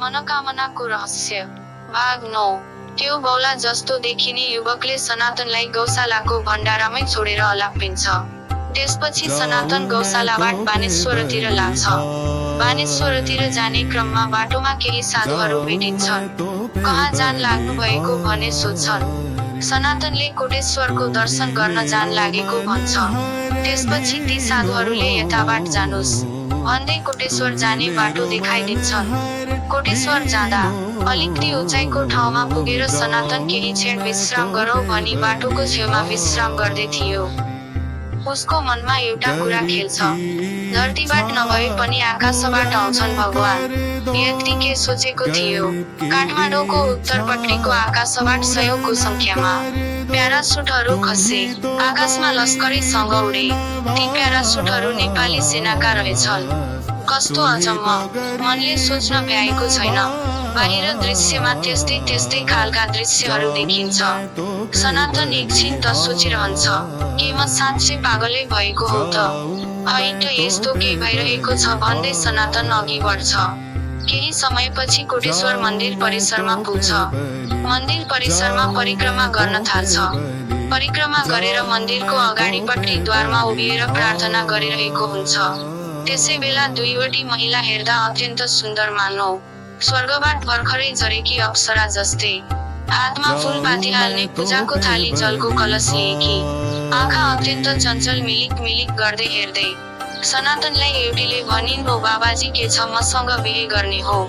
मनोकामनाको रहस्य भाग 9। त्यो बौला जस्तो देखिने युवकले सनातनलाई गौशालाको भण्डारामै छोडेर अलापिन्छ। त्यसपछि सनातन गौशालाबाट बानेश्वरतिर लाग्छ। बानेश्वरतिर जाने क्रममा बाटोमा केही साधुहरू भेटिन्छन्। कहाँ जान लाग्नु भएको भने सोध्छन्। सनातनले कोटेश्वरको दर्शन गर्न जान लागेको भन्छ। त्यसपछि ती साधुहरूले यताबाट जानुस् भन्दै कोटेश्वर जाने बाटो देखाइदिन्छन्। कोटेश्वर जाँदा अलिकति उचाइको ठाउँमा पुगेर सनातन केही क्षण विश्राम गरौँ भनी बाटोको छेउमा विश्राम गर्दै थियो। उसको मनमा एउटा कुरा खेल्छ। धरतीबाट नभए पनि आकाशबाट आउँछन् भगवान। यतिकै सोचेको थियो। काठमाडौँको उत्तरपट्टिको आकाशबाट सयौंको संख्यामा प्यारासुटहरू खसे। आकाशमा लस्करैसँग उडे। ती प्यारासुटहरू नेपाली सेनाका रहेछन्। कस्तो अचम्म, मनले सोच्न भ्याएको छैन। बाहिर दृश्यमा त्यस्तै खालका दृश्यहरू देखिन्छ। सनातन एकछिन त सोचिरहन्छ, के म साँच्चै पागलै भएको हो त? होइन, यस्तो के भइरहेको छ भन्दै सनातन अघि बढ्छ। केही समयपछि कोटेश्वर मन्दिर परिसरमा पुग्छ। मन्दिर परिसरमा परिक्रमा गर्न थाल्छ। परिक्रमा गरेर मन्दिरको अगाडिपट्टि द्वारमा उभिएर प्रार्थना गरिरहेको हुन्छ। त्यसै बेला दुईवटी महिला हेर्दा अत्यन्त सुन्दर, मानौ स्वर्गबाट भर्खरै झरेकी अप्सरा जस्तै। हातमा फूलपाती हाल्ने पूजाको थाली जलको कलश लिएकी, आँखा अत्यन्त चञ्चल मिलिक मिलिक गर्दै हेर्दै। सनातनलाई एउटीले भनिन्, ओ बाबाजी, के छ, मसँग बिहे गर्ने हो।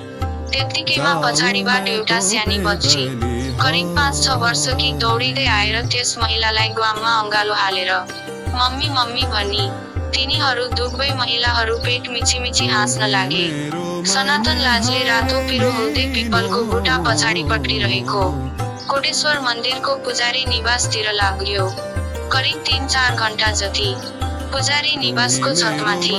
त्यत्तिकैमा पछाडिबाट एउटा सानी बच्ची करिब 5-6 वर्षकी दौडिँदै आएर त्यस महिलालाई ग्वाममा अँगालो हालेर मम्मी मम्मी भनी। तिनीहरू दुवै महिलाहरू पेट मिचिमिची हाँस्न लागे। सनातन लाजले रातो पिरो हुँदै पिपलको बुटा पछाडिपट्टि रहेको कोटेश्वर मन्दिरको पुजारी निवासतिर लाग्यो। करिब 3-4 घण्टा जति पुजारी निवासको छतमाथि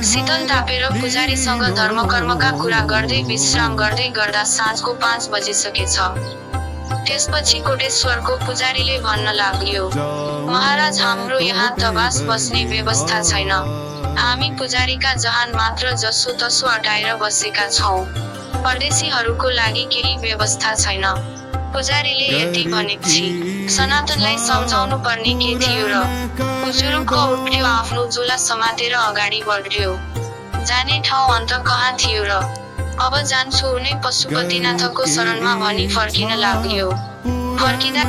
शीतल तापेर पुजारीसँग धर्मकर्मका कुरा गर्दै विश्राम गर्दै गर्दा साँझको 5 बजिसकेछ। त्यसपछि कोटेश्वरको पुजारीले भन्न लाग्यो, महाराज, हाम्रो यहाँ त बास बस्ने व्यवस्था छैन। हामी पुजारीका जहान मात्र जसो तसो अटाएर बसेका छौं। परदेशीहरूको लागि केही व्यवस्था छैन। पुजारीले यति भनेपछि सनातनलाई सम्झाउनु पर्ने के थियो र? जुरुक्क उठ्यो, आफ्नो झोला समातेर अगाडि बढ्यो। जाने ठाउँ अन्त कहाँ थियो र? अब जान्छु उनै पशुपतिनाथको शरणमा भनी फर्किन लाग्यो। फर्किँदा